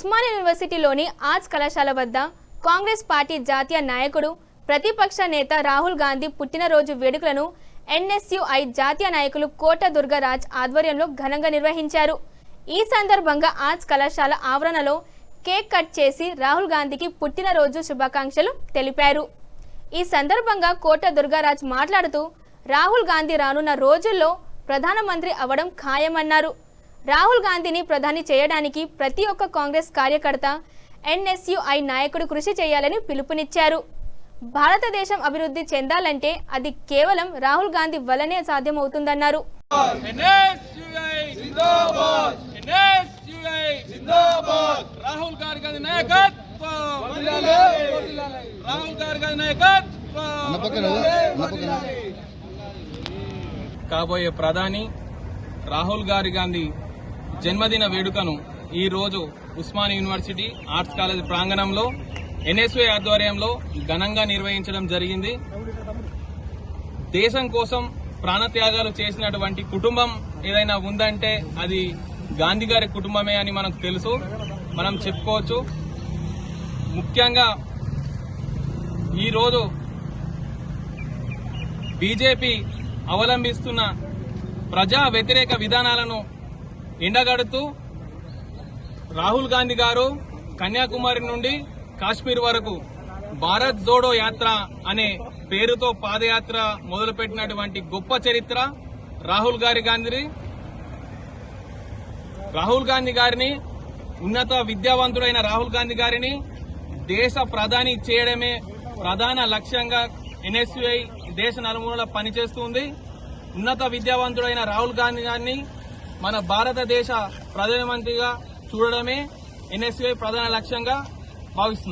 Osmania యూనివర్సిటీలోని arts కళాశాల వద్ద Congress party జాతీయ నాయకుడు ప్రతిపక్ష నేత రాహుల్ గాంధీ పుట్టినరోజు వేడుకలను ఎన్ఎస్యుఐ జాతీయ నాయకులు కోట దుర్గారాజ్ ఆధ్వర్యంలో ఘనంగా నిర్వహించారు। ఈ సందర్భంగా ఆర్ట్స్ కళాశాల ఆవరణలో కేక్ కట్ చేసి రాహుల్ గాంధీకి పుట్టినరోజు శుభాకాంక్షలు తెలిపారు। ఈ సందర్భంగా కోట దుర్గారాజ్ మాట్లాడుతూ రాహుల్ గాంధీ రానున్న రోజుల్లో ప్రధానమంత్రి అవడం ఖాయమన్నారు। రాహుల్ గాంధీని ప్రధాని చేయడానికి ప్రతి ఒక్క కాంగ్రెస్ కార్యకర్త ఎన్ఎస్యుఐ నాయకుడు కృషి చేయాలని పిలుపునిచ్చారు। భారతదేశం అభివృద్ధి చెందాలంటే అది కేవలం రాహుల్ గాంధీ వల్లనే సాధ్యమవుతుందన్నారు। కాబోయే ప్రధాని రాహుల్ గాంధీ జన్మదిన వేడుకను ఈ రోజు ఉస్మానియా యూనివర్సిటీ ఆర్ట్స్ కాలేజ్ ప్రాంగణంలో ఎన్ఎస్యుఐ ఆధ్వర్యంలో ఘనంగా నిర్వహించడం జరిగింది। దేశం కోసం ప్రాణత్యాగాలు చేసినటువంటి కుటుంబం ఏదైనా ఉందంటే అది గాంధీ గారి కుటుంబమే అని మనకు తెలుసు, మనం చెప్పుకోవచ్చు। ముఖ్యంగా ఈరోజు బీజేపీ అవలంబిస్తున్న ప్రజా వ్యతిరేక విధానాలను ఎండగడుతూ రాహుల్ గాంధీ గారు కన్యాకుమారి నుండి కాశ్మీర్ వరకు భారత్ జోడో యాత్ర అనే పేరుతో పాదయాత్ర మొదలుపెట్టినటువంటి గొప్ప చరిత్ర రాహుల్ గాంధీ గారిని ఉన్నత విద్యావంతుడైన రాహుల్ గాంధీ గారిని దేశ ప్రధాని చేయడమే ప్రధాన లక్ష్యంగా ఎన్ఎస్యుఐ దేశ నలుమూలలా పనిచేస్తుంది। ఉన్నత విద్యావంతుడైన రాహుల్ గాంధీ గారిని మన భారతదేశ ప్రధానమంత్రిగా చూడడమే ఎన్ఎస్యుఐ ప్రధాన లక్ష్యంగా భావిస్తుంది।